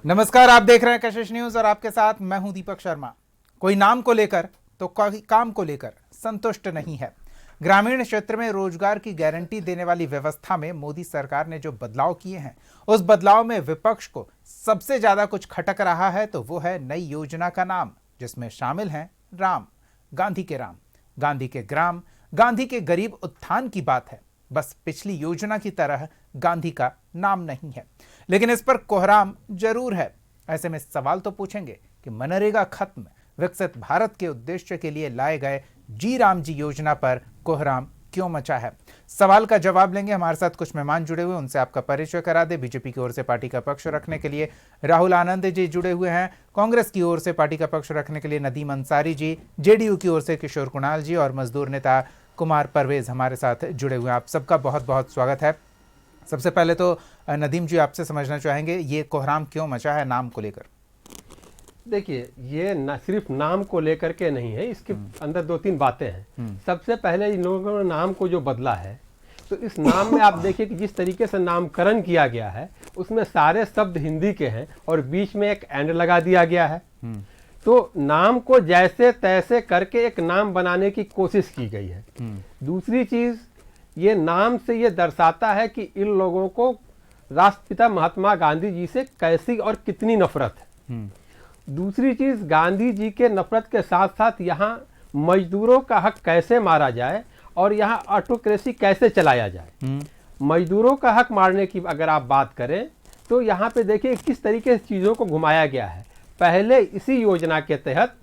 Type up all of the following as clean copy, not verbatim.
नमस्कार, आप देख रहे हैं कशिश न्यूज और आपके साथ मैं हूं दीपक शर्मा। कोई नाम को लेकर तो कोई काम को लेकर संतुष्ट नहीं है। ग्रामीण क्षेत्र में रोजगार की गारंटी देने वाली व्यवस्था में मोदी सरकार ने जो बदलाव किए हैं, उस बदलाव में विपक्ष को सबसे ज्यादा कुछ खटक रहा है तो वो है नई योजना का नाम, जिसमें शामिल हैं राम, गांधी के राम, गांधी के ग्राम, गांधी के गरीब उत्थान की बात है। बस पिछली योजना की तरह गांधी का नाम नहीं है, लेकिन इस पर कोहराम जरूर है। ऐसे में सवाल तो पूछेंगे कि मनरेगा खत्म, विकसित भारत के उद्देश्य के लिए लाए गए जी राम जी योजना पर कोहराम क्यों मचा है। सवाल का जवाब लेंगे। हमारे साथ कुछ मेहमान जुड़े हुए, उनसे आपका परिचय करा दे। बीजेपी की ओर से पार्टी का पक्ष रखने के लिए राहुल आनंद जी जुड़े हुए हैं, कांग्रेस की ओर से पार्टी का पक्ष रखने के लिए नदीम अंसारी जी, जेडीयू की ओर से किशोर कुणाल जी और मजदूर नेता कुमार परवेज हमारे साथ जुड़े हुए हैं। आप सबका बहुत बहुत स्वागत है। सबसे पहले तो नदीम जी, आपसे समझना चाहेंगे ये कोहराम क्यों मचा है नाम को लेकर। देखिए, ये न सिर्फ नाम को लेकर के नहीं है, इसके अंदर दो तीन बातें हैं। सबसे पहले इन लोगों ने नाम को जो बदला है, तो इस नाम में आप देखिए कि जिस तरीके से नामकरण किया गया है उसमें सारे शब्द हिंदी के हैं और बीच में एक एंड लगा दिया गया है। तो नाम को जैसे तैसे करके एक नाम बनाने की कोशिश की गई है। दूसरी चीज, ये नाम से ये दर्शाता है कि इन लोगों को राष्ट्रपिता महात्मा गांधी जी से कैसी और कितनी नफरत है। दूसरी चीज, गांधी जी के नफरत के साथ साथ यहाँ मजदूरों का हक कैसे मारा जाए और यहाँ ऑटोक्रेसी कैसे चलाया जाए। मजदूरों का हक मारने की अगर आप बात करें तो यहाँ पे देखिए किस तरीके से चीज़ों को घुमाया गया है। पहले इसी योजना के तहत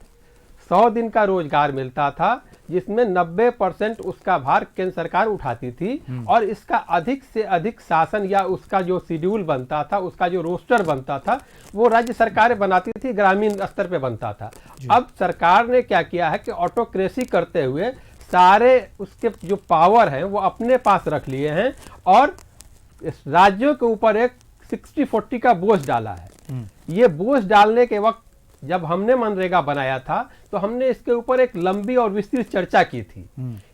100 दिन का रोजगार मिलता था, जिसमें 90% उसका भार केंद्र सरकार उठाती थी और इसका अधिक से अधिक शासन या उसका जो शेड्यूल बनता था, उसका जो रोस्टर बनता था, वो राज्य सरकारें बनाती थी, ग्रामीण स्तर पे बनता था। अब सरकार ने क्या किया है कि ऑटोक्रेसी करते हुए सारे उसके जो पावर हैं वो अपने पास रख लिए हैं और राज्यों के ऊपर एक 60-40 का बोझ डाला है। ये बोझ डालने के वक्त जब हमने मनरेगा बनाया था तो हमने इसके ऊपर एक लंबी और विस्तृत चर्चा की थी।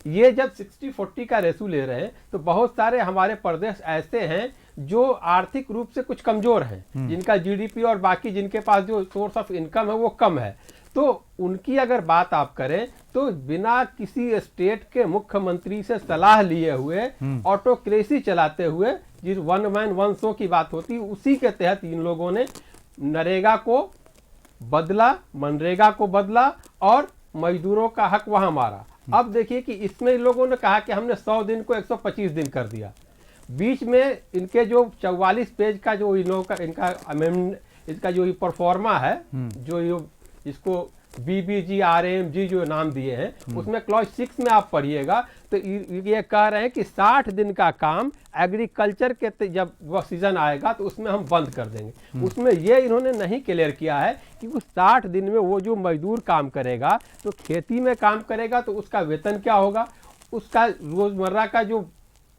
ये जब 60-40 का रेशो ले रहे हैं तो बहुत सारे हमारे प्रदेश ऐसे हैं जो आर्थिक रूप से कुछ कमजोर हैं, जिनका जीडीपी और बाकी जिनके पास जो सोर्स ऑफ इनकम है वो कम है। तो उनकी अगर बात आप करें तो बिना किसी स्टेट के मुख्यमंत्री से सलाह लिए हुए ऑटोक्रेसी चलाते हुए, जिस वन मैन वन शो की बात होती है, उसी के तहत इन लोगों ने नरेगा को बदला, मनरेगा को बदला और मजदूरों का हक वहां मारा। अब देखिए कि इसमें इन लोगों ने कहा कि हमने 100 दिन को 125 दिन कर दिया। बीच में इनके जो 44 पेज का जो इन लोगों का इसका जो परफॉर्मा है, जो इसको BBGRAMG जो नाम दिए हैं, उसमें क्लॉज 6 में आप पढ़िएगा तो ये कह रहे हैं कि 60 दिन का काम एग्रीकल्चर के जब वह सीजन आएगा तो उसमें हम बंद कर देंगे। उसमें ये इन्होंने नहीं क्लियर किया है कि उस 60 दिन में वो जो मजदूर काम करेगा, तो खेती में काम करेगा तो उसका वेतन क्या होगा, उसका रोजमर्रा का जो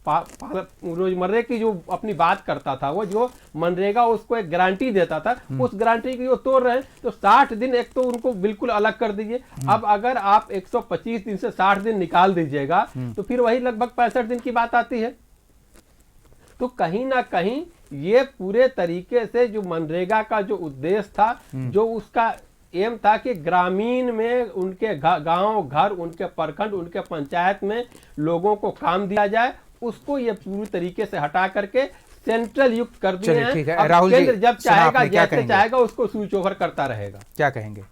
रोजमर्रे की जो अपनी बात करता था, वो जो मनरेगा उसको एक गारंटी देता था, उस गारंटी की वो तोड़ रहे हैं। तो 60 दिन एक तो उनको बिल्कुल अलग कर दीजिए। अब अगर आप 125 दिन से 60 दिन निकाल दीजिएगा तो फिर वही लगभग 65 दिन की बात आती है। तो कहीं ना कहीं ये पूरे तरीके से जो मनरेगा का जो उद्देश्य था, जो उसका एम था कि ग्रामीण में उनके गांव घर, उनके प्रखंड, उनके पंचायत में लोगों को काम दिया जाए, उसको ये पूरी तरीके से हटा करके सेंट्रल युक्त कर दिए हैं। अब राहुल केंद्र जी, जब चाहेगा जैसे चाहेगा उसको स्विच ओवर करता रहेगा। क्या कहेंगे?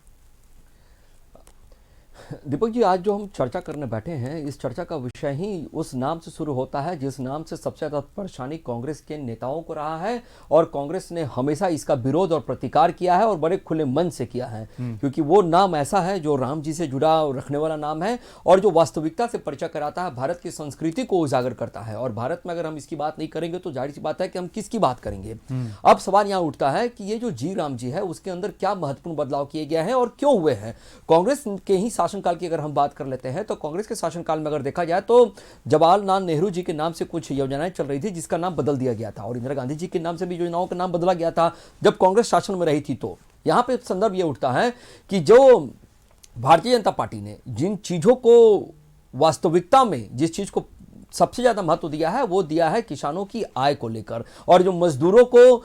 दीपक जी, आज जो हम चर्चा करने बैठे हैं, इस चर्चा का विषय ही उस नाम से शुरू होता है जिस नाम से सबसे ज्यादा परेशानी कांग्रेस के नेताओं को रहा है और कांग्रेस ने हमेशा इसका विरोध और प्रतिकार किया है और बड़े खुले मन से किया है, क्योंकि वो नाम ऐसा है जो राम जी से जुड़ा रखने वाला नाम है और जो वास्तविकता से परिचय कराता है, भारत की संस्कृति को उजागर करता है। और भारत में अगर हम इसकी बात नहीं करेंगे तो जाहिर सी बात है कि हम किसकी बात करेंगे। अब सवाल यहाँ उठता है कि ये जो जी राम जी है उसके अंदर क्या महत्वपूर्ण बदलाव किए गए हैं और क्यों हुए हैं। कांग्रेस के ही शासन काल की अगर हम बात कर लेते हैं तो कांग्रेस के शासनकाल में अगर देखा जाए तो जवाहरलाल नेहरू जी के नाम से कुछ योजनाएं चल रही थी जिसका नाम बदल दिया गया था और इंदिरा गांधी जी के नाम से भी योजनाओं का नाम बदला गया था जब कांग्रेस शासन में रही थी। तो यहां पे संदर्भ ये उठता है कि जो भारतीय जनता पार्टी ने जिन चीजों को वास्तविकता में जिस चीज को सबसे ज्यादा महत्व दिया है वो दिया है किसानों की आय को लेकर और जो मजदूरों को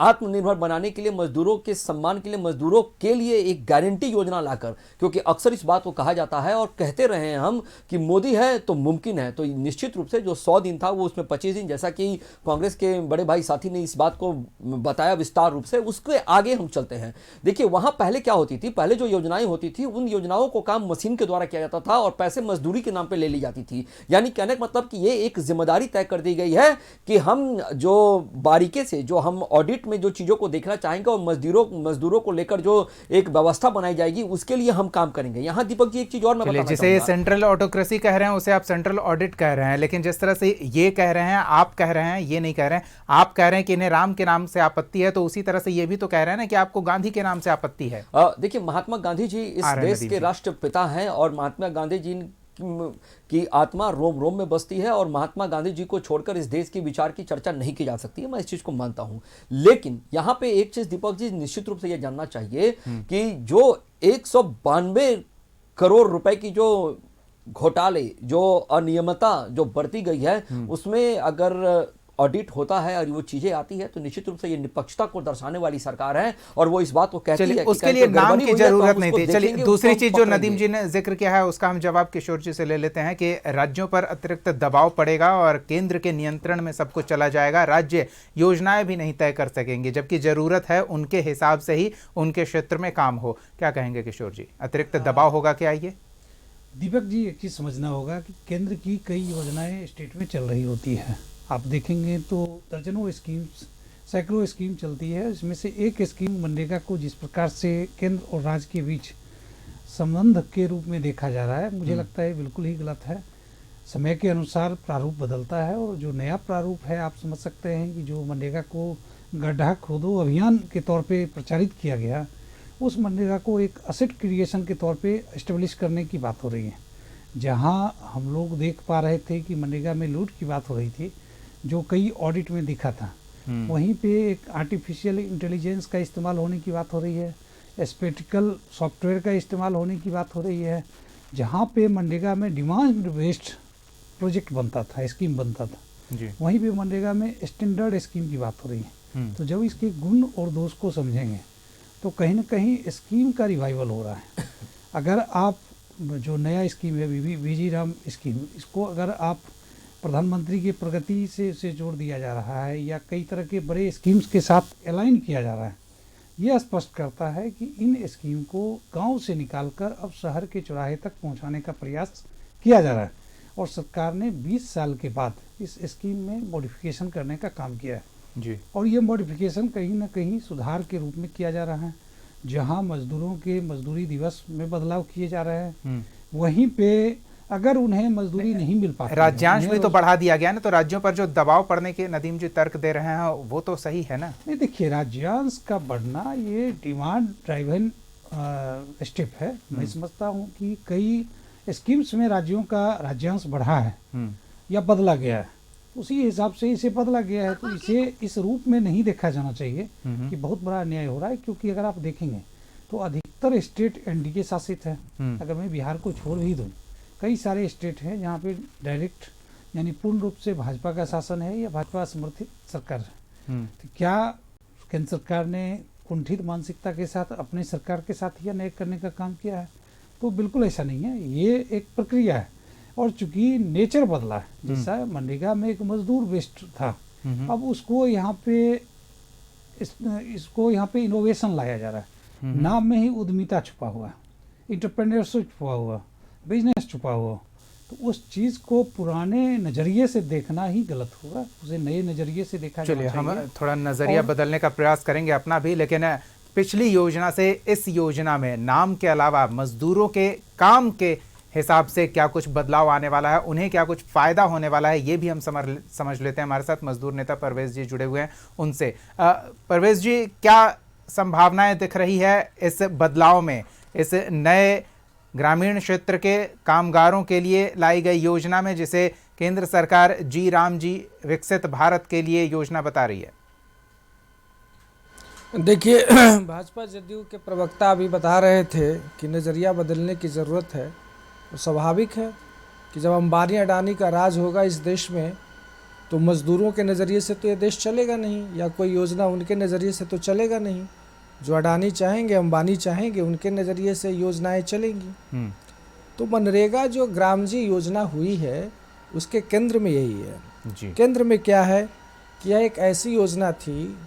आत्मनिर्भर बनाने के लिए, मजदूरों के सम्मान के लिए, मजदूरों के लिए एक गारंटी योजना लाकर, क्योंकि अक्सर इस बात को कहा जाता है और कहते रहे हैं हम कि मोदी है तो मुमकिन है, तो निश्चित रूप से जो 100 दिन था वो उसमें 25 दिन, जैसा कि कांग्रेस के बड़े भाई साथी ने इस बात को बताया विस्तार रूप से, उसके आगे हम चलते हैं। देखिए वहां पहले क्या होती थी, पहले जो योजनाएं होती थी उन योजनाओं को काम मशीन के द्वारा किया जाता था और पैसे मजदूरी के नाम पे ले ली जाती थी। यानी कहने का मतलब कि ये एक जिम्मेदारी तय कर दी गई है कि हम जो बारीकी से, जो हम ऑडिट में जो चीजों को देखना चाहेंगे और मजदूरों को लेकर जो एक व्यवस्था बनाई जाएगी उसके लिए हम काम करेंगे। यहां दीपक जी एक चीज और मैं बताना जिसे सेंट्रल ऑटोक्रेसी कह रहे हैं उसे आप सेंट्रल ऑडिट कह रहे हैं, लेकिन जिस तरह से ये कह रहे हैं, आप कह रहे हैं, ये नहीं कह रहे हैं, आप कह रहे हैं कि इन्हें राम के नाम से आपत्ति है, तो उसी तरह से ये भी तो कह रहे हैं ना कि आपको गांधी के नाम से आपत्ति है। देखिए महात्मा गांधी जी इस देश के राष्ट्रपिता हैं और महात्मा गांधी जी की आत्मा रोम रोम में बसती है और महात्मा गांधी जी को छोड़कर इस देश के विचार की चर्चा नहीं की जा सकती है, मैं इस चीज को मानता हूं। लेकिन यहां पे एक चीज दीपक जी निश्चित रूप से यह जानना चाहिए कि जो 192 करोड़ रुपए की जो घोटाले, जो अनियमितता जो बढ़ती गई है, उसमें अगर ऑडिट होता है और वो चीजें आती है तो निश्चित रूप से ये निष्पक्षता को दर्शाने वाली सरकार है और वो इस बात को कहती है कि उसके लिए नाम की जरूरत नहीं थी। चलिए दूसरी चीज जो नदीम जी ने जिक्र किया है उसका हम जवाब किशोर जी से ले लेते हैं कि राज्यों पर अतिरिक्त दबाव पड़ेगा और केंद्र के नियंत्रण में सब कुछ चला जाएगा, राज्य योजनाएं भी नहीं तय कर सकेंगे, जबकि जरूरत है उनके हिसाब से ही उनके क्षेत्र में काम हो। क्या कहेंगे किशोर जी, अतिरिक्त दबाव होगा क्या? ये दीपक जी एक चीज समझना होगा कि केंद्र की कई योजनाएं स्टेट में चल रही होती है। आप देखेंगे तो दर्जनों स्कीम्स, सैकड़ों स्कीम चलती है। इसमें से एक स्कीम मनरेगा को जिस प्रकार से केंद्र और राज्य के बीच संबंध के रूप में देखा जा रहा है, मुझे लगता है बिल्कुल ही गलत है। समय के अनुसार प्रारूप बदलता है और जो नया प्रारूप है आप समझ सकते हैं कि जो मनरेगा को गड्ढा खोदो अभियान के तौर पे प्रचारित किया गया, उस मनरेगा को एक असेट क्रिएशन के तौर पे एस्टेब्लिश करने की बात हो रही है। जहाँ हम लोग देख पा रहे थे कि मनरेगा में लूट की बात हो रही थी, जो कई ऑडिट में दिखा था, वहीं पे एक आर्टिफिशियल इंटेलिजेंस का इस्तेमाल होने की बात हो रही है, स्पेटिकल सॉफ्टवेयर का इस्तेमाल होने की बात हो रही है। जहाँ पे मनरेगा में डिमांड बेस्ड प्रोजेक्ट बनता था, स्कीम बनता था जी, वहीं पे मनरेगा में स्टैंडर्ड स्कीम की बात हो रही है। तो जब इसके गुण और दोष को समझेंगे तो कहीं ना कहीं स्कीम का रिवाइवल हो रहा है। अगर आप जो नया स्कीम है वीजी राम स्कीम, इसको अगर आप प्रधानमंत्री की प्रगति से उसे जोड़ दिया जा रहा है या कई तरह के बड़े स्कीम्स के साथ अलाइन किया जा रहा है, यह स्पष्ट करता है कि इन स्कीम को गांव से निकालकर अब शहर के चौराहे तक पहुंचाने का प्रयास किया जा रहा है और सरकार ने 20 साल के बाद इस स्कीम में मॉडिफिकेशन करने का काम किया है जी। और ये मॉडिफिकेशन कहीं ना कहीं सुधार के रूप में किया जा रहा है। जहां मजदूरों के मजदूरी दिवस में बदलाव किए जा रहे हैं, वहीं पे अगर उन्हें मजदूरी नहीं मिल पाती, राज्यांश भी तो बढ़ा दिया गया ना, तो राज्यों पर जो दबाव पड़ने के नदीम जी तर्क दे रहे हैं वो तो सही है ना? नहीं, देखिए राज्यांश का बढ़ना ये डिमांड ड्राइवन स्टेप है। मैं समझता हूँ कि कई स्कीम्स में राज्यों का राज्यांश बढ़ा है या बदला गया है, उसी हिसाब से इसे बदला गया है। तो इसे इस रूप में नहीं देखा जाना चाहिए कि बहुत बड़ा अन्याय हो रहा है, क्योंकि अगर आप देखेंगे तो अधिकतर स्टेट एनडीए शासित है। अगर मैं बिहार को छोड़ भी दूं, कई सारे स्टेट हैं जहाँ पे डायरेक्ट यानी पूर्ण रूप से भाजपा का शासन है या भाजपा समर्थित सरकार है। तो क्या केंद्र सरकार ने कुंठित मानसिकता के साथ अपने सरकार के साथ यह न्याय करने का काम किया है? तो बिल्कुल ऐसा नहीं है, ये एक प्रक्रिया है। और चूंकि नेचर बदला है, जैसा मनरेगा में एक मजदूर बेस्ड था, अब उसको यहाँ पे इसको यहाँ पे इनोवेशन लाया जा रहा है। नाम में ही उद्यमिता छुपा हुआ है, इंटरप्रेन्योरशिप छुपा हुआ, बिजनेस छुपा हुआ। तो उस चीज को पुराने नजरिए से देखना ही गलत होगा, उसे नए नजरिए से देखा जाना चाहिए। हम थोड़ा नजरिया बदलने का प्रयास करेंगे अपना भी, लेकिन पिछली योजना से इस योजना में नाम के अलावा मजदूरों के काम के हिसाब से क्या कुछ बदलाव आने वाला है, उन्हें क्या कुछ फायदा होने वाला है, ये भी हम समझ लेते हैं। हमारे साथ मजदूर नेता परवेज जी जुड़े हुए हैं, उनसे। परवेज जी, क्या संभावनाएं दिख रही है इस बदलाव में, इस नए ग्रामीण क्षेत्र के कामगारों के लिए लाई गई योजना में, जिसे केंद्र सरकार जी राम जी विकसित भारत के लिए योजना बता रही है? देखिए, भाजपा जदयू के प्रवक्ता अभी बता रहे थे कि नज़रिया बदलने की ज़रूरत है। तो स्वाभाविक है कि जब अंबानी अडानी का राज होगा इस देश में, तो मजदूरों के नज़रिए से तो ये देश चलेगा नहीं, या कोई योजना उनके नज़रिए से तो चलेगा नहीं। जो अडानी चाहेंगे, अंबानी चाहेंगे, उनके नज़रिए से योजनाएं चलेंगी। तो मनरेगा जो ग्रामजी योजना हुई है उसके केंद्र में यही है जी। केंद्र में क्या है कि यह एक ऐसी योजना थी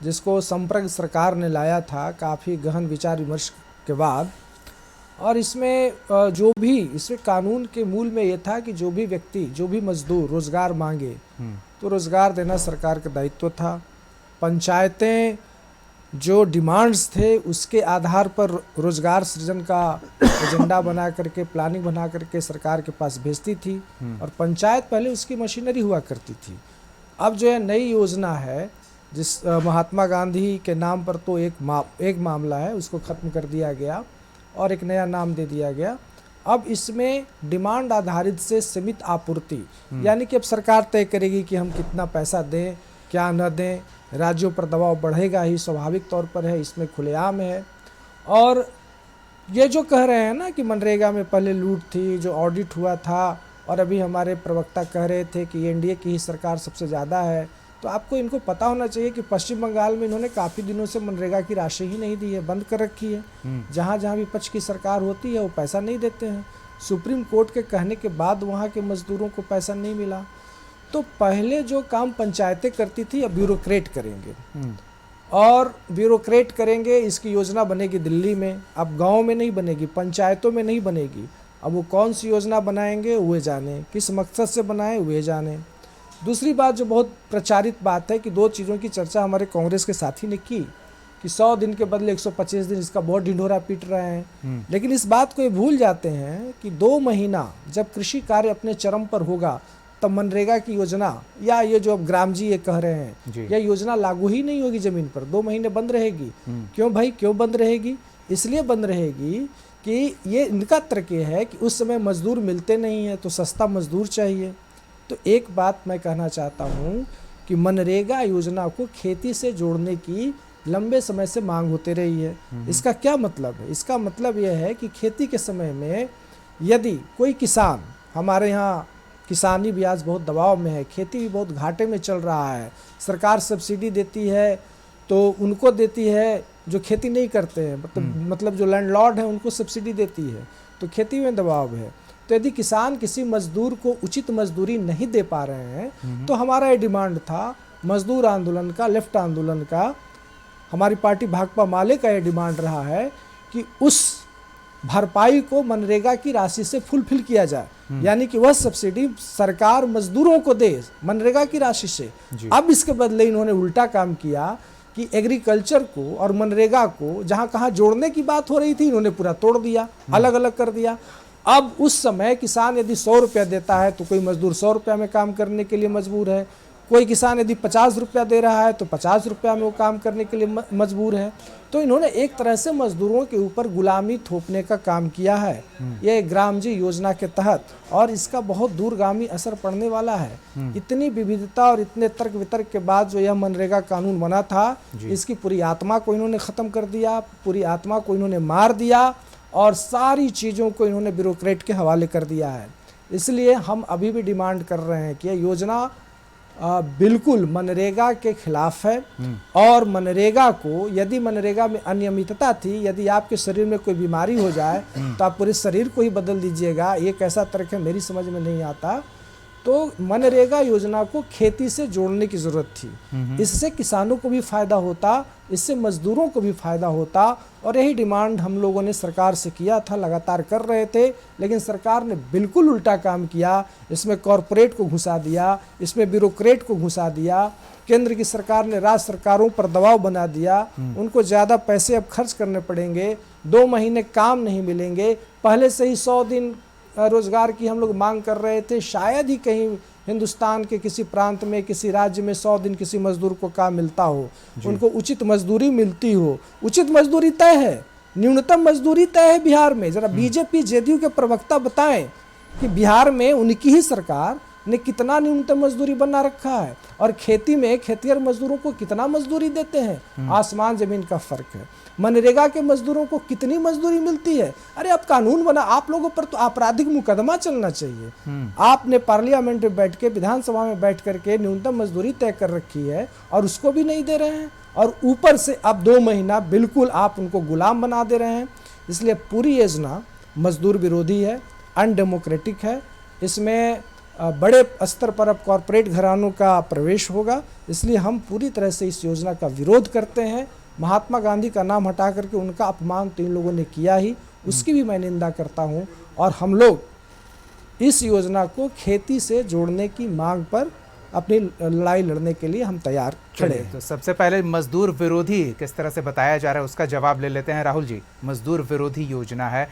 जिसको संप्रग सरकार ने लाया था काफ़ी गहन विचार विमर्श के बाद, और इसमें इसमें कानून के मूल में ये था कि जो भी व्यक्ति, जो भी मजदूर रोजगार मांगे तो रोजगार देना सरकार का दायित्व था। पंचायतें जो डिमांड्स थे उसके आधार पर रोजगार सृजन का एजेंडा बना करके, प्लानिंग बना करके सरकार के पास भेजती थी, और पंचायत पहले उसकी मशीनरी हुआ करती थी। अब जो है नई योजना है, जिस महात्मा गांधी के नाम पर तो एक मामला है, उसको ख़त्म कर दिया गया और एक नया नाम दे दिया गया। अब इसमें डिमांड आधारित से सीमित आपूर्ति, यानी कि अब सरकार तय करेगी कि हम कितना पैसा दें, क्या न दें। राज्यों पर दबाव बढ़ेगा ही, स्वाभाविक तौर पर है, इसमें खुलेआम है। और ये जो कह रहे हैं ना कि मनरेगा में पहले लूट थी, जो ऑडिट हुआ था, और अभी हमारे प्रवक्ता कह रहे थे कि एनडीए की ही सरकार सबसे ज़्यादा है, तो आपको इनको पता होना चाहिए कि पश्चिम बंगाल में इन्होंने काफ़ी दिनों से मनरेगा की राशि ही नहीं दी है, बंद कर रखी है। जहाँ जहाँ विपक्ष की सरकार होती है वो पैसा नहीं देते हैं। सुप्रीम कोर्ट के कहने के बाद वहाँ के मजदूरों को पैसा नहीं मिला। तो पहले जो काम पंचायतें करती थी अब ब्यूरोक्रेट करेंगे, और ब्यूरोक्रेट करेंगे। इसकी योजना बनेगी दिल्ली में, अब गाँव में नहीं बनेगी, पंचायतों में नहीं बनेगी। अब वो कौन सी योजना बनाएंगे वे जाने, किस मकसद से बनाएं वे जाने। दूसरी बात जो बहुत प्रचारित बात है कि दो चीज़ों की चर्चा हमारे कांग्रेस के साथी ने की कि 100 दिन के बदले 125 दिन, इसका बहुत ढिंढोरा पीट रहे हैं। लेकिन इस बात को ये भूल जाते हैं कि 2 महीना जब कृषि कार्य अपने चरम पर होगा तब मनरेगा की योजना, या ये जो अब ग्रामजी ये कह रहे हैं, यह योजना लागू ही नहीं होगी ज़मीन पर। 2 महीने बंद रहेगी। क्यों भाई, क्यों बंद रहेगी? इसलिए बंद रहेगी कि ये इनका तर्क है कि उस समय मजदूर मिलते नहीं है तो सस्ता मजदूर चाहिए। तो एक बात मैं कहना चाहता हूँ कि मनरेगा योजना को खेती से जोड़ने की लंबे समय से मांग होती रही है। इसका क्या मतलब है? इसका मतलब यह है कि खेती के समय में यदि कोई किसान, हमारे यहाँ किसानी भी आज बहुत दबाव में है, खेती भी बहुत घाटे में चल रहा है, सरकार सब्सिडी देती है तो उनको देती है जो खेती नहीं करते हैं, मतलब जो लैंडलॉर्ड है उनको सब्सिडी देती है, तो खेती में दबाव है। तो यदि किसान किसी मजदूर को उचित मजदूरी नहीं दे पा रहे हैं तो हमारा ये डिमांड था मजदूर आंदोलन का, लेफ्ट आंदोलन का, हमारी पार्टी भाकपा माले का ये डिमांड रहा है कि उस भरपाई को मनरेगा की राशि से फुलफिल किया जाए, यानी कि वह सब्सिडी सरकार मजदूरों को दे मनरेगा की राशि से। अब इसके बदले इन्होंने उल्टा काम किया कि एग्रीकल्चर को और मनरेगा को जहाँ कहाँ जोड़ने की बात हो रही थी इन्होंने पूरा तोड़ दिया, अलग अलग कर दिया। अब उस समय किसान यदि 100 रुपया देता है तो कोई मजदूर 100 रुपया में काम करने के लिए मजबूर है, कोई किसान यदि 50 रुपया दे रहा है तो 50 रुपया में वो काम करने के लिए मजबूर है। तो इन्होंने एक तरह से मजदूरों के ऊपर गुलामी थोपने का काम किया है ये ग्रामजी योजना के तहत, और इसका बहुत दूरगामी असर पड़ने वाला है। इतनी विविधता और इतने तर्क वितर्क के बाद जो यह मनरेगा कानून बना था, इसकी पूरी आत्मा को इन्होंने ख़त्म कर दिया, पूरी आत्मा को इन्होंने मार दिया, और सारी चीज़ों को इन्होंने ब्यूरोक्रेट के हवाले कर दिया है। इसलिए हम अभी भी डिमांड कर रहे हैं कि यह योजना बिल्कुल मनरेगा के खिलाफ है, और मनरेगा को, यदि मनरेगा में अनियमितता थी, यदि आपके शरीर में कोई बीमारी हो जाए तो आप पूरे शरीर को ही बदल दीजिएगा, ये कैसा तर्क है मेरी समझ में नहीं आता। तो मनरेगा योजना को खेती से जोड़ने की ज़रूरत थी। इससे किसानों को भी फ़ायदा होता, इससे मजदूरों को भी फ़ायदा होता, और यही डिमांड हम लोगों ने सरकार से किया था, लगातार कर रहे थे। लेकिन सरकार ने बिल्कुल उल्टा काम किया, इसमें कॉरपोरेट को घुसा दिया, इसमें ब्यूरोक्रेट को घुसा दिया। केंद्र की सरकार ने राज्य सरकारों पर दबाव बना दिया, उनको ज़्यादा पैसे अब खर्च करने पड़ेंगे, 2 महीने काम नहीं मिलेंगे। पहले से ही 100 दिन रोजगार की हम लोग मांग कर रहे थे, शायद ही कहीं हिंदुस्तान के किसी प्रांत में, किसी राज्य में 100 दिन किसी मजदूर को काम मिलता हो, उनको उचित मजदूरी मिलती हो। उचित मजदूरी तय है, न्यूनतम मजदूरी तय है बिहार में। जरा बीजेपी जेडीयू के प्रवक्ता बताएं कि बिहार में उनकी ही सरकार ने कितना न्यूनतम मजदूरी बना रखा है, और खेती में खेतिहर मजदूरों को कितना मजदूरी देते हैं, आसमान जमीन का फर्क है। मनरेगा के मजदूरों को कितनी मजदूरी मिलती है। अरे अब कानून बना, आप लोगों पर तो आपराधिक मुकदमा चलना चाहिए। आपने पार्लियामेंट में बैठ के, विधानसभा में बैठ करके न्यूनतम मजदूरी तय कर रखी है और उसको भी नहीं दे रहे हैं, और ऊपर से अब 2 महीना बिल्कुल आप उनको गुलाम बना दे रहे हैं। इसलिए पूरी योजना मजदूर विरोधी है, अनडेमोक्रेटिक है। इसमें बड़े स्तर पर अब कॉरपोरेट घरानों का प्रवेश होगा, इसलिए हम पूरी तरह से इस योजना का विरोध करते हैं। महात्मा गांधी का नाम हटा करके उनका अपमान तो इन लोगों ने किया ही, उसकी भी मैं निंदा करता हूं, और हम लोग इस योजना को खेती से जोड़ने की मांग पर अपनी लड़ाई लड़ने के लिए हम तैयार खड़े हैं। तो सबसे पहले मजदूर विरोधी किस तरह से बताया जा रहा है उसका जवाब ले लेते हैं। राहुल जी, मजदूर विरोधी योजना है,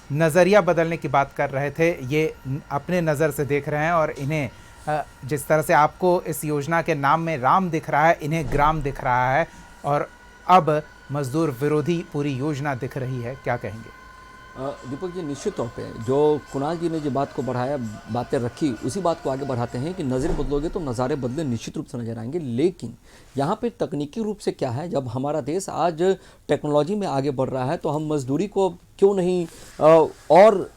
नज़रिया बदलने की बात कर रहे थे, ये अपने नज़र से देख रहे हैं और इन्हें जिस तरह से आपको इस योजना के नाम में राम दिख रहा है, इन्हें ग्राम दिख रहा है, और अब मजदूर विरोधी पूरी योजना दिख रही है, क्या कहेंगे? दीपक जी, निश्चित तौर पे जो कुणाल जी ने जो बात को बढ़ाया, बातें रखी, उसी बात को आगे बढ़ाते हैं कि नज़र बदलोगे तो नज़ारे बदले निश्चित रूप से नजर आएंगे। लेकिन यहाँ पे तकनीकी रूप से क्या है, जब हमारा देश आज टेक्नोलॉजी में आगे बढ़ रहा है तो हम मजदूरी को क्यों नहीं और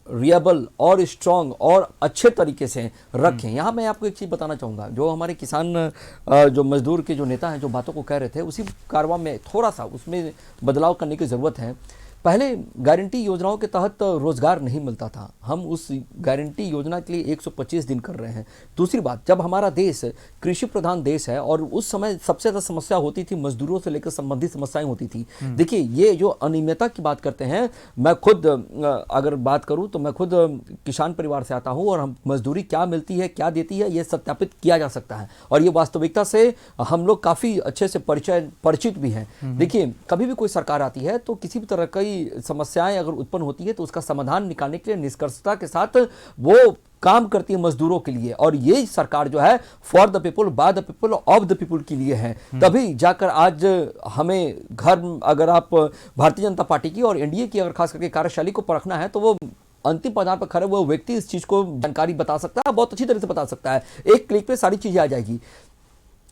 रिएबल और स्ट्रॉन्ग और अच्छे तरीके से रखें। यहाँ मैं आपको एक चीज़ बताना चाहूँगा, जो हमारे किसान जो मजदूर के जो नेता हैं जो बातों को कह रहे थे, उसी कारवां में थोड़ा सा उसमें बदलाव करने की ज़रूरत है। पहले गारंटी योजनाओं के तहत रोजगार नहीं मिलता था, हम उस गारंटी योजना के लिए 125 दिन कर रहे हैं। दूसरी बात, जब हमारा देश कृषि प्रधान देश है और उस समय सबसे ज़्यादा समस्या होती थी मजदूरों से लेकर संबंधित समस्याएं होती थी। देखिए, ये जो अनियमितता की बात करते हैं, मैं खुद अगर बात करूं तो मैं खुद किसान परिवार से आता हूं, और हम मजदूरी क्या मिलती है, क्या देती है, ये सत्यापित किया जा सकता है, और ये वास्तविकता से हम लोग काफ़ी अच्छे से परिचित भी हैं। देखिए, कभी भी कोई सरकार आती है तो किसी भी तरह का समस्याएं अगर उत्पन्न होती है तो उसका समाधान निकालने के लिए निष्कर्षता के साथ वो काम करती है मजदूरों के लिए, और ये सरकार जो है for the people, by the people, of the people के लिए है। तभी जाकर आज हमें घर, अगर आप भारतीय जनता पार्टी की और एनडीए की अगर खास करके कार्यशैली को परखना है तो वो अंतिम पायदान पर खड़े हुए व्यक्ति इस चीज को जानकारी बता सकता है, बहुत अच्छी तरह से बता सकता है। एक क्लिक पे सारी चीजें आ जाएगी।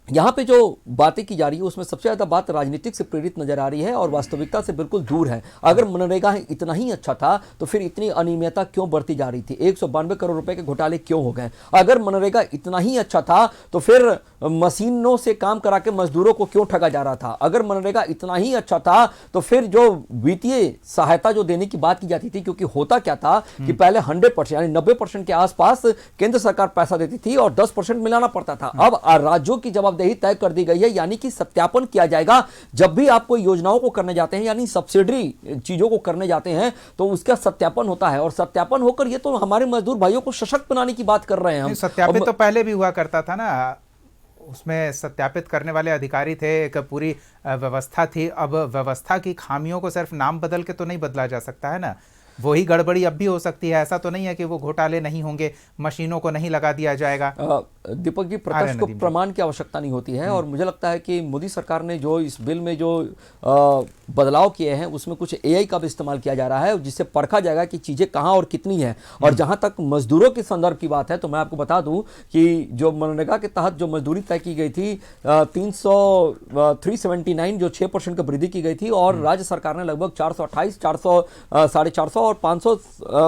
यहाँ पे जो बातें की जा रही है उसमें सबसे ज़्यादा बात राजनीतिक से प्रेरित नजर आ रही है और वास्तविकता से बिल्कुल दूर है। अगर मनरेगा इतना ही अच्छा था तो फिर इतनी अनियमितता क्यों बढ़ती जा रही थी, 192 करोड़ रुपए के घोटाले क्यों हो गए? अगर मनरेगा इतना ही अच्छा था तो फिर मशीनों से काम करा के मजदूरों को क्यों ठगा जा रहा था? अगर मनरेगा इतना ही अच्छा था तो फिर जो वित्तीय सहायता जो देने की बात की जाती थी, क्योंकि होता क्या था कि पहले 100% यानी 90% के आसपास केंद्र सरकार पैसा देती थी और 10% मिलाना पड़ता था। अब राज्यों की जवाबदेही तय कर दी गई है, यानी कि सत्यापन किया जाएगा। जब भी आप कोई योजनाओं को करने जाते हैं, यानी सब्सिडी चीजों को करने जाते हैं, तो उसका सत्यापन होता है, और सत्यापन होकर ये तो हमारे मजदूर भाइयों को सशक्त बनाने की बात कर रहे हैं हम। सत्यापित तो पहले भी हुआ करता था ना, उसमें सत्यापित करने वाले अधिकारी थे, एक पूरी व्यवस्था थी। अब व्यवस्था की खामियों को सिर्फ नाम बदल के तो नहीं बदला जा सकता है ना, वही गड़बड़ी अब भी हो सकती है। ऐसा तो नहीं है कि वो घोटाले नहीं होंगे, मशीनों को नहीं लगा दिया जाएगा। दीपक जी, प्रत्यक्ष को प्रमाण की आवश्यकता नहीं होती है, और मुझे लगता है कि मोदी सरकार ने जो इस बिल में जो बदलाव किए हैं उसमें कुछ एआई का भी इस्तेमाल किया जा रहा है, जिससे परखा जाएगा कि चीज़ें कहाँ और कितनी हैं। और जहाँ तक मजदूरों के संदर्भ की बात है तो मैं आपको बता दूं कि जो मनरेगा के तहत जो मजदूरी तय की गई थी 379 जो 6% की वृद्धि की गई थी, और राज्य सरकार ने लगभग 428, 400, 450 और 500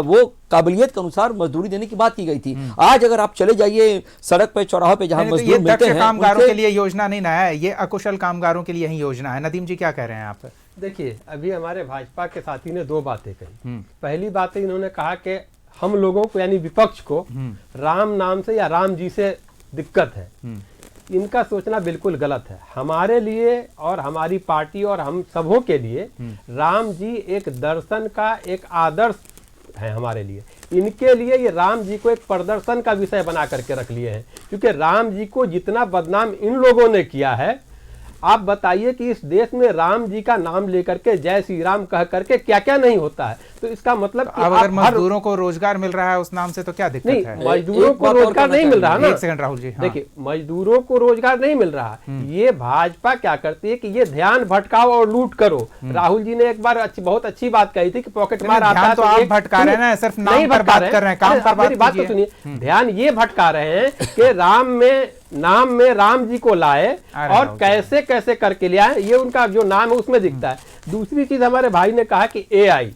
वो काबिलियत के अनुसार मजदूरी देने की बात की गई थी। आज अगर आप चले जाइए सड़क पे, चौराहे पे, जहां मजदूर ये मिलते हैं, कामगारों के लिए योजना नहीं ना है, ये अकुशल कामगारों के लिए ही योजना है। नदीम जी, क्या कह रहे हैं आप? देखिए, अभी हमारे भाजपा के साथी ने 2 बातें कही। पहली बात है, इन्होंने कहा कि हम लोगों को यानी विपक्ष को राम नाम से या राम जी से दिक्कत है। इनका सोचना बिल्कुल गलत है। हमारे लिए और हमारी पार्टी और हम सबों के लिए राम जी एक दर्शन का, एक आदर्श है हमारे लिए। इनके लिए ये राम जी को एक प्रदर्शन का विषय बना करके रख लिए हैं, क्योंकि राम जी को जितना बदनाम इन लोगों ने किया है, आप बताइए कि इस देश में राम जी का नाम लेकर के जय श्री राम कह करके क्या क्या नहीं होता है। तो इसका मतलब कि अब अगर आप हर मजदूरों को रोजगार मिल रहा है उस नाम से तो क्या दिक्कत नहीं, है? मजदूरों एक को बात और रोजगार कहना नहीं मिल रहा ना। एक सेकंड राहुल जी, हाँ। देखिए, मजदूरों को रोजगार नहीं मिल रहा। ये भाजपा क्या करती है कि ये ध्यान भटकाओ और लूट करो। राहुल जी ने एक बार बहुत अच्छी बात कही थी कि पॉकेट मार आता ध्यान है तो आप एक- भटका रहे हैं ना, सिर्फ नाम नहीं पर भटका बात कर रहे हैं, काम अरे, पर आप मेरी बात तो कीजिए। सुनिए। ध्यान ये भटका रहे हैं कि नाम में राम जी को लाए अरे और राहुल जी। कैसे कैसे करके ले आए, ये उनका जो नाम है उसमें दिखता है। दूसरी चीज हमारे भाई ने कहा कि एआई,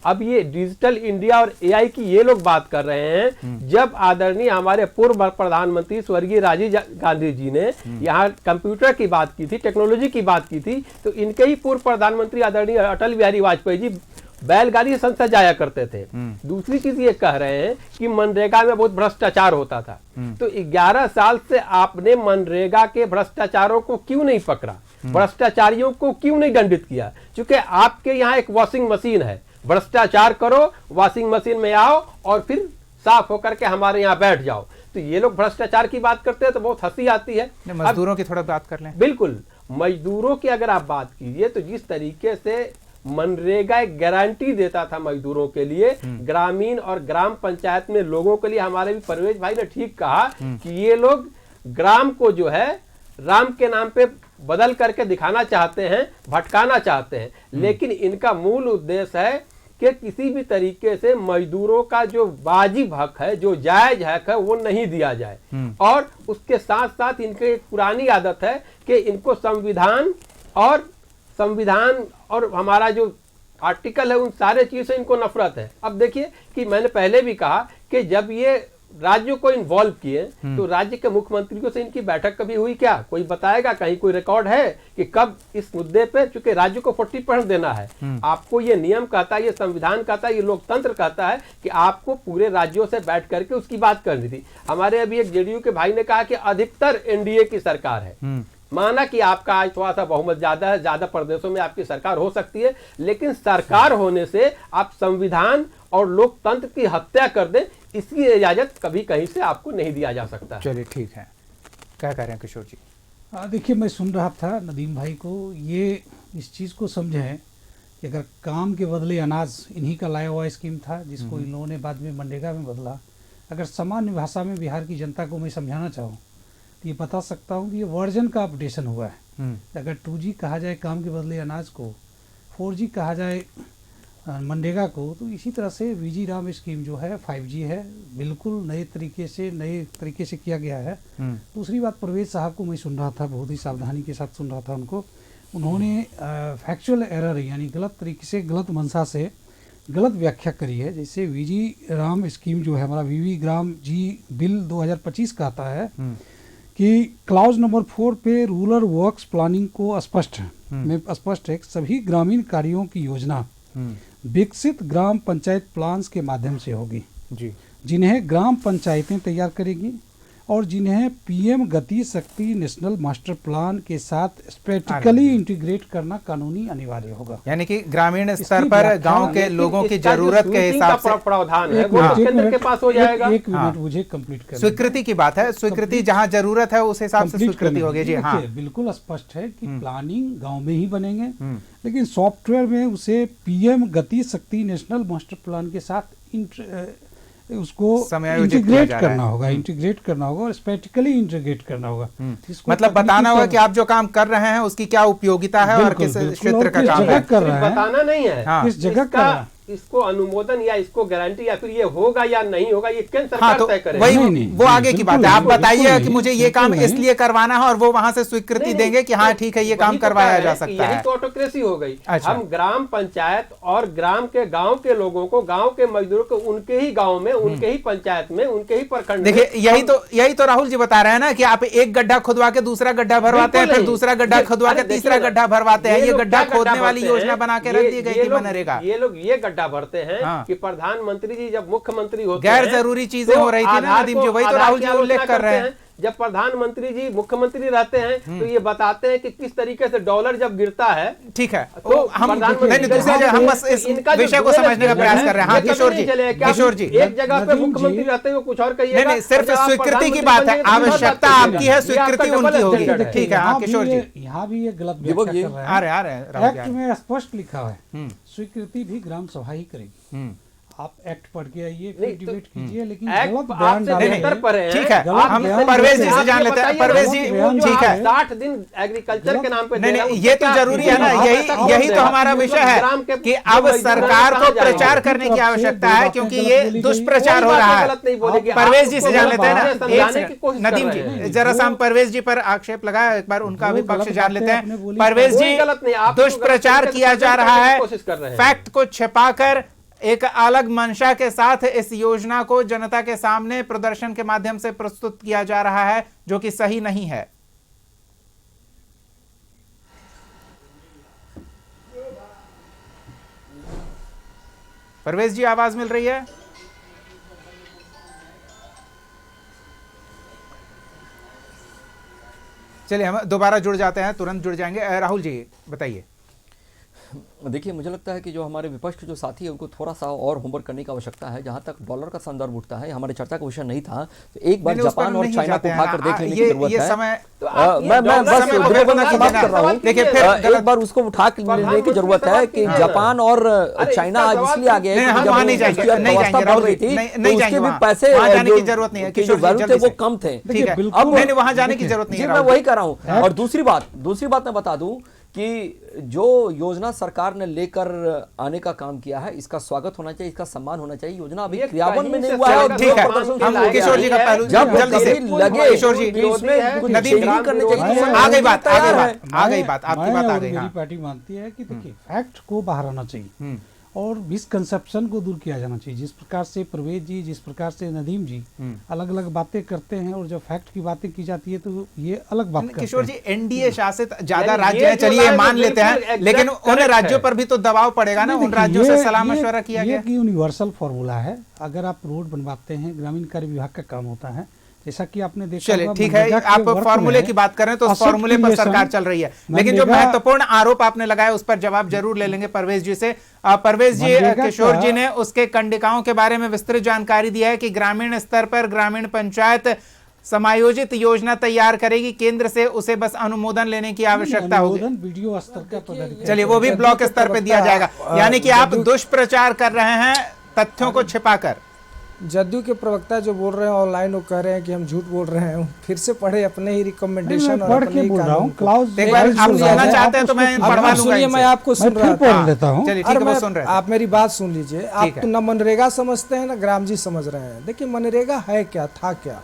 अब ये डिजिटल इंडिया और एआई की ये लोग बात कर रहे हैं। जब आदरणीय हमारे पूर्व प्रधानमंत्री स्वर्गीय राजीव गांधी जी ने यहाँ कंप्यूटर की बात की थी, टेक्नोलॉजी की बात की थी, तो इनके ही पूर्व प्रधानमंत्री आदरणीय अटल बिहारी वाजपेयी जी बैलगाड़ी से संसद जाया करते थे। दूसरी चीज ये कह रहे हैं कि मनरेगा में बहुत भ्रष्टाचार होता था। तो 11 साल से आपने मनरेगा के भ्रष्टाचारों को क्यों नहीं पकड़ा, भ्रष्टाचारियों को क्यों नहीं दंडित किया? क्योंकि आपके यहाँ एक वॉशिंग मशीन है, भ्रष्टाचार करो, वॉशिंग मशीन में आओ और फिर साफ होकर के हमारे यहाँ बैठ जाओ। तो ये लोग भ्रष्टाचार की बात करते हैं तो बहुत हंसी आती है। मजदूरों की थोड़ा बात कर लें। बिल्कुल, मजदूरों की अगर आप बात कीजिए तो जिस तरीके से मनरेगा एक गारंटी देता था मजदूरों के लिए, ग्रामीण और ग्राम पंचायत में लोगों के लिए, हमारे भी परवेज भाई ने ठीक कहा कि ये लोग ग्राम को जो है राम के नाम पे बदल करके दिखाना चाहते हैं, भटकाना चाहते हैं। लेकिन इनका मूल उद्देश्य है कि किसी भी तरीके से मजदूरों का जो वाजिब हक है, जो जायज हक है, वो नहीं दिया जाए। और उसके साथ साथ इनके एक पुरानी आदत है कि इनको संविधान और हमारा जो आर्टिकल है उन सारे चीज से इनको नफरत है। अब देखिए कि मैंने पहले भी कहा कि जब ये राज्यों को इन्वॉल्व किए तो राज्य के मुख्यमंत्रियों से इनकी बैठक कभी हुई क्या? कोई बताएगा? कहीं कोई रिकॉर्ड है कि कब इस मुद्दे पे, चूंकि राज्य को 40% देना है, आपको ये नियम कहता है, ये संविधान कहता है, ये लोकतंत्र कहता है कि आपको पूरे राज्यों से बैठ करके उसकी बात करनी थी। हमारे अभी एक जेडीयू के भाई ने कहा कि अधिकतर एनडीए की सरकार है। माना कि आपका आज थोड़ा सा बहुमत ज्यादा है, ज्यादा प्रदेशों में आपकी सरकार हो सकती है, लेकिन सरकार होने से आप संविधान और लोकतंत्र की हत्या कर दें, इसकी इजाजत कभी कहीं से आपको नहीं दिया जा सकता। चलिए ठीक है, क्या कह रहे हैं किशोर जी? देखिए, मैं सुन रहा था नदीम भाई को, ये इस चीज़ को समझें कि अगर काम के बदले अनाज इन्हीं का लाया हुआ स्कीम था जिसको इन लोगों ने बाद में मनरेगा में बदला। अगर सामान्य भाषा में बिहार की जनता को मैं समझाना चाहूँ तो ये बता सकता हूँ कि ये वर्जन का अपडेशन हुआ है। अगर 2G कहा जाए काम के बदले अनाज को, 4G कहा जाए मनरेगा को, तो इसी तरह से वीजी राम स्कीम जो है 5G है, बिल्कुल नए तरीके से किया गया है। दूसरी बात, परवेज साहब को मैं सुन रहा था, बहुत ही सावधानी के साथ सुन रहा था उनको। उन्होंने फैक्चुअल एरर यानी गलत तरीके से, गलत मंशा से गलत व्याख्या करी है। जैसे वीजी राम स्कीम जो है, हमारा वीवी ग्राम जी बिल 2025 का आता है कि क्लाउज नंबर 4 पे रूरल वर्क्स प्लानिंग को स्पष्ट है कि सभी ग्रामीण कार्यों की योजना विकसित ग्राम पंचायत प्लान्स के माध्यम से होगी जी, जिन्हें ग्राम पंचायतें तैयार करेगी और जिन्हें पीएम गति शक्ति नेशनल मास्टर प्लान के साथ स्ट्रेटिकली इंटीग्रेट करना कानूनी अनिवार्य होगा। यानी कि ग्रामीण स्तर पर गांव के लोगों की जरूरत के हिसाब से प्रावधान है वो केंद्र के पास हो जाएगा। एक मिनट मुझे कंप्लीट करना। स्वीकृति की बात है, स्वीकृति जहां जरूरत है उस हिसाब से स्वीकृति होगी। जी हाँ, बिल्कुल स्पष्ट है कि प्लानिंग गांव में ही बनेंगे, लेकिन सॉफ्टवेयर में उसे पीएम गति शक्ति नेशनल मास्टर प्लान के साथ उसको इंटीग्रेट करना होगा और स्पेटिकली इंटीग्रेट करना होगा। मतलब बताना होगा कि आप जो काम कर रहे हैं उसकी क्या उपयोगिता है और किस क्षेत्र का काम है। बताना नहीं है, किस जगह का इसको अनुमोदन या इसको गारंटी या फिर ये होगा या नहीं होगा, ये केंद्र सरकार तय करेगी। वही वो आगे की बात है। आप बताइए कि मुझे ये काम इसलिए करवाना है और वो वहां से स्वीकृति देंगे कि हाँ ठीक है ये काम करवाया जा सकता है। यही तो ऑटोक्रेसी हो गई। हम ग्राम पंचायत और ग्राम के गांव के लोगों को, गांव के मजदूरों को उनके ही गांव में, उनके ही पंचायत में, उनके ही प्रखंड में। देखिए यही तो राहुल जी बता रहे हैं ना कि आप एक गड्ढा खुदवा के दूसरा गड्ढा भरवाते हैं, फिर दूसरा गड्ढा खुदवा के तीसरा गड्ढा भरवाते हैं। ये गड्ढा खोदने वाली योजना बना के रख दी गई थी मनरेगा। ये लोग ये गड्ढा भरते हैं कि प्रधानमंत्री जी जब मुख्यमंत्री होते गैर हैं, जरूरी चीजें हो रही थी ना नदीम जी, वही तो राहुल जी उल्लेख कर रहे हैं। जब प्रधानमंत्री जी मुख्यमंत्री रहते हैं तो ये बताते हैं कि किस तरीके से डॉलर जब गिरता है। ठीक है, तो हम प्रधानमंत्री नहीं, दूसरी जगह हम बस इस इनका जो विषय को समझने का प्रयास कर रहे हैं। हाँ किशोर जी, किशोर जी, एक जगह पे मुख्यमंत्री रहते हुए कुछ और कहिए। नहीं, सिर्फ स्वीकृति की बात है, आवश्यकता आपकी है, स्वीकृति उनकी होगी। ठीक है, हाँ किशोर जी, यहाँ भी ये गलत व्याख्या कर रहे हैं। आ रहे हैं राहुल जी, एक्ट में स्पष्ट लिखा है स्वीकृति भी ग्राम सभा ही करेगी। आप एक्ट पढ़ के आइए, फिर डिबेट कीजिए, लेकिन गलत बयान डाल रहे हैं। ठीक है, हम परवेज जी से जान लेते हैं। परवेज जी, ठीक है, 60 दिन एग्रीकल्चर के नाम पे नहीं, ये तो जरूरी है ना, यही तो हमारा विषय है कि अब सरकार को प्रचार करने की आवश्यकता है, क्योंकि ये दुष्प्रचार हो रहा है। परवेज जी से जान लेते हैं ना, नदीम जी, जरा सा हम परवेज जी पर आक्षेप लगाया, एक बार उनका भी पक्ष जान लेते हैं। परवेज जी, दुष्प्रचार किया जा रहा है, फैक्ट को छिपाकर एक अलग मंशा के साथ इस योजना को जनता के सामने प्रदर्शन के माध्यम से प्रस्तुत किया जा रहा है, जो कि सही नहीं है। परवेज जी, आवाज मिल रही है? चलिए हम दोबारा जुड़ जाते हैं, तुरंत जुड़ जाएंगे। राहुल जी बताइए। देखिए, मुझे लगता है कि जो हमारे विपक्ष के जो साथी है उनको थोड़ा सा और होमवर्क करने की आवश्यकता है। जहां तक डॉलर का संदर्भ उठता है, हमारे चर्चा का विषय नहीं था, तो एक बार जापान और चाइना को उठाकर देख लेने की जरूरत है। मैं बस समाप्त कर रहा हूं। एक बार उसको उठा लेने की जरूरत है कि जापान और चाइना आज इसलिए आगे है कि जब व्यवस्था बढ़ रही थी तो उसके भी पैसे की जरूरत नहीं है, जो वैल्यू थे वो कम थे। अब वहां जाने की जरूरत नहीं है, मैं वही कर रहा हूँ। और दूसरी बात मैं बता दूं कि जो योजना सरकार ने लेकर आने का काम किया है, इसका स्वागत होना चाहिए, इसका सम्मान होना चाहिए। योजना अभी क्रियान्वयन में नहीं हुआ है। ठीक है, हम किशोर जी का पहलू जल्दी से लगे किशोर जी, इसमें कुछ नदीम चेंजिंग करने चाहिए। आ गई बात, आपकी बात आ गई। मेरी पार्टी मानती है कि देखिए फैक्ट को बाहर आना चाहिए और मिसकंसेप्शन को दूर किया जाना चाहिए। जिस प्रकार से परवेज जी, जिस प्रकार से नदीम जी अलग अलग बातें करते हैं और जब फैक्ट की बातें की जाती है तो ये अलग बात करते हैं। किशोर जी, एनडीए शासित ज्यादा राज्य हैं, चलिए मान लेते हैं, लेकिन उन राज्यों पर भी तो दबाव पड़ेगा ना, उन राज्यों से सलाह मशवरा किया गया। ये यूनिवर्सल फॉर्मूला है। अगर आप रोड बनवाते हैं, ग्रामीण कार्य विभाग का काम होता है, जैसा कि आपने देखा। चलिए ठीक है, आप फॉर्मूले की बात कर रहे हैं तो उस फॉर्मूले पर सरकार चल रही है, लेकिन जो महत्वपूर्ण आरोप आपने लगाया उस पर जवाब जरूर ले लेंगे परवेज जी से। परवेज जी, किशोर जी ने उसके कंडिकाओं के बारे में विस्तृत जानकारी दी है कि ग्रामीण स्तर पर ग्रामीण पंचायत समायोजित योजना तैयार करेगी, केंद्र से उसे बस अनुमोदन लेने की आवश्यकता होगी। वीडियो स्तर का पदाधिकारी, चलिए वो भी ब्लॉक स्तर पर दिया जाएगा। यानी कि आप दुष्प्रचार कर रहे हैं तथ्यों को छिपाकर। जदयू के प्रवक्ता जो बोल रहे हैं ऑनलाइन, वो कह रहे हैं कि हम झूठ बोल रहे हैं। फिर से पढ़े अपने ही रिकमेंडेशन और अपने ही कानून को। एक बार आप सुनना चाहते हैं तो मैं पढ़वा लूंगा। सुनिए, मैं आपको सुन रहा था। चलिए ठीक है, वो सुन रहे हैं। आप मेरी बात सुन लीजिए। आप तो न मनरेगा समझते हैं, न ग्राम जी समझ रहे हैं। देखिए, मनरेगा है क्या, था क्या?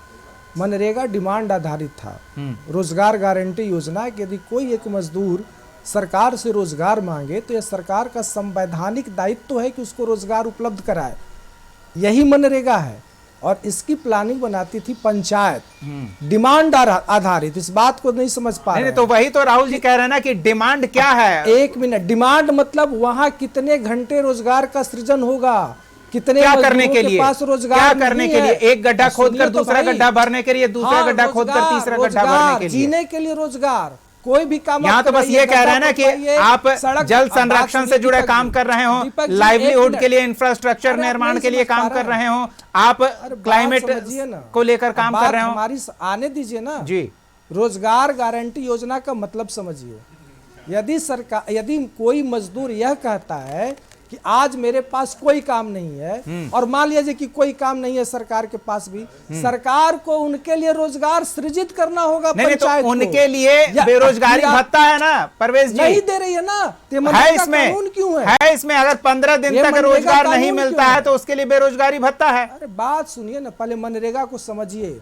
मनरेगा डिमांड आधारित था, रोजगार गारंटी योजना। कि यदि कोई एक मजदूर सरकार से रोजगार मांगे तो यह सरकार का संवैधानिक दायित्व है कि उसको रोजगार उपलब्ध कराए। यही मनरेगा है। और इसकी प्लानिंग बनाती थी पंचायत, डिमांड आधारित। इस बात को नहीं समझ पा रहे। तो वही तो राहुल जी कह रहे हैं ना कि डिमांड क्या है। एक मिनट, डिमांड मतलब वहां कितने घंटे रोजगार का सृजन होगा, कितने क्या करने के लिए, पास रोजगार क्या करने के लिए, एक गड्ढा खोदकर दूसरा गड्ढा भरने के लिए, दूसरा गड्ढा खोदकर तीसरा गड्ढा भरने के लिए, जीने के लिए रोजगार, कोई भी काम। यहाँ तो बस ये कह रहे हैं ना कि आप जल संरक्षण से जुड़े काम कर रहे हो, लाइवलीहुड के लिए, इंफ्रास्ट्रक्चर निर्माण के लिए काम कर रहे हो, आप क्लाइमेट को लेकर काम कर रहे हो। हमारी आने दीजिए ना जी। रोजगार गारंटी योजना का मतलब समझिए। यदि कोई मजदूर यह कहता है कि आज मेरे पास कोई काम नहीं है, और मान लीजिए कि कोई काम नहीं है सरकार के पास भी, सरकार को उनके लिए रोजगार सृजित करना होगा। नहीं तो उनके लिए बेरोजगारी भत्ता है ना परवेज जी, नहीं दे रही है ना, है इसमें, कानून क्यों है? इसमें अगर 15 दिन तक रोजगार नहीं मिलता है तो उसके लिए बेरोजगारी भत्ता है। अरे बात सुनिए ना, पहले मनरेगा को समझिए।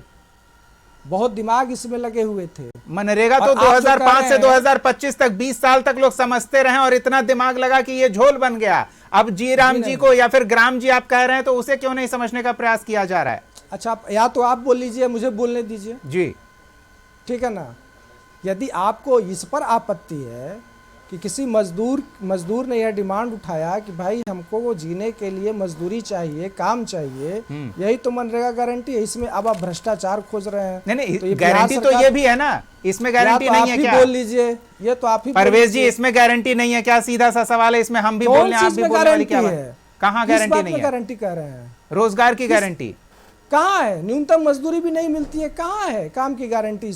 बहुत दिमाग इसमें लगे हुए थे। मनरेगा तो 2005 से 2025 तक 20 साल तक लोग समझते रहे और इतना दिमाग लगा कि ये झोल बन गया। अब जी राम जी को या फिर ग्राम जी आप कह रहे हैं तो उसे क्यों नहीं समझने का प्रयास किया जा रहा है? अच्छा, या तो आप बोल लीजिए, मुझे बोलने दीजिए जी, ठीक है ना। यदि आपको इस पर आपत्ति है कि किसी मजदूर ने यह डिमांड उठाया कि भाई हमको वो जीने के लिए मजदूरी चाहिए, काम चाहिए, यही तो मनरेगा गारंटी है। इसमें अब आप भ्रष्टाचार खोज रहे हैं। नहीं तो ये गारंटी तो ये भी है ना, इसमें गारंटी नहीं है क्या? बोल लीजिए, ये तो आप ही परवेज जी, इसमें गारंटी नहीं है क्या? सीधा सा सवाल है, इसमें हम भी बोल रहे हैं, आप भी बोलने वाली क्या बात है? कहाँ गारंटी नहीं है? गारंटी कह रहे हैं, रोजगार की गारंटी कहाँ है? न्यूनतम मजदूरी भी नहीं मिलती है, कहाँ है काम की गारंटी?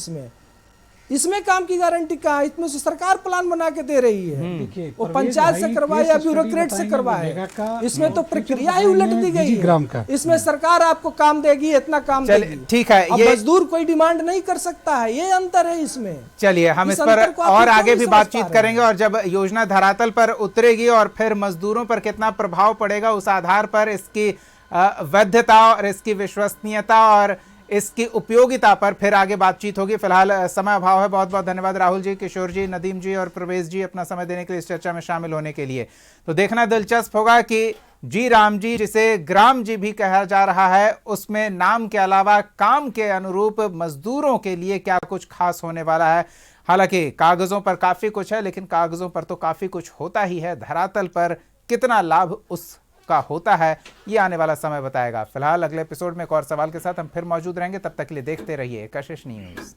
इसमें काम की गारंटी कहाँ है? इसमें से सरकार प्लान बना के दे रही है। देखिए, वो परवेज पंचायत से भाई करवाए केस या स्टडी ब्यूरोक्रेट से बताएंगे करवाए, मनरेगा का, इसमें तो फ्यूचर प्रक्रिया ही बताएंगे उलट दी गई DG-ग्राम का। है। इसमें सरकार आपको काम देगी, इतना काम चलिए, देगी, ठीक है, अब ये मजदूर कोई डिमांड नहीं कर सकता है, ये अंतर है इसमें। चलिए हम इस इस पर अंतर को आप और क्यों आगे नहीं भी समझ पा बातचीत रहे करेंगे, और जब योजना धरातल पर उतरेगी और फिर मजदूरों पर कितना प्रभाव पड़ेगा, उस आधार पर इसकी वैधता और इसकी विश्वसनीयता और इसकी उपयोगिता पर फिर आगे बातचीत होगी। फिलहाल समय अभाव है। बहुत बहुत धन्यवाद राहुल जी, किशोर जी, नदीम जी और प्रवेश जी अपना समय देने के लिए, इस चर्चा में शामिल होने के लिए। तो देखना दिलचस्प होगा कि जी राम जी, जिसे ग्राम जी भी कहा जा रहा है, उसमें नाम के अलावा काम के अनुरूप मजदूरों के लिए क्या कुछ खास होने वाला है। हालांकि कागजों पर काफी कुछ है, लेकिन कागजों पर तो काफी कुछ होता ही है, धरातल पर कितना लाभ उसका होता है ये आने वाला समय बताएगा। फिलहाल अगले एपिसोड में एक और सवाल के साथ हम फिर मौजूद रहेंगे। तब तक के लिए देखते रहिए कशिश न्यूज।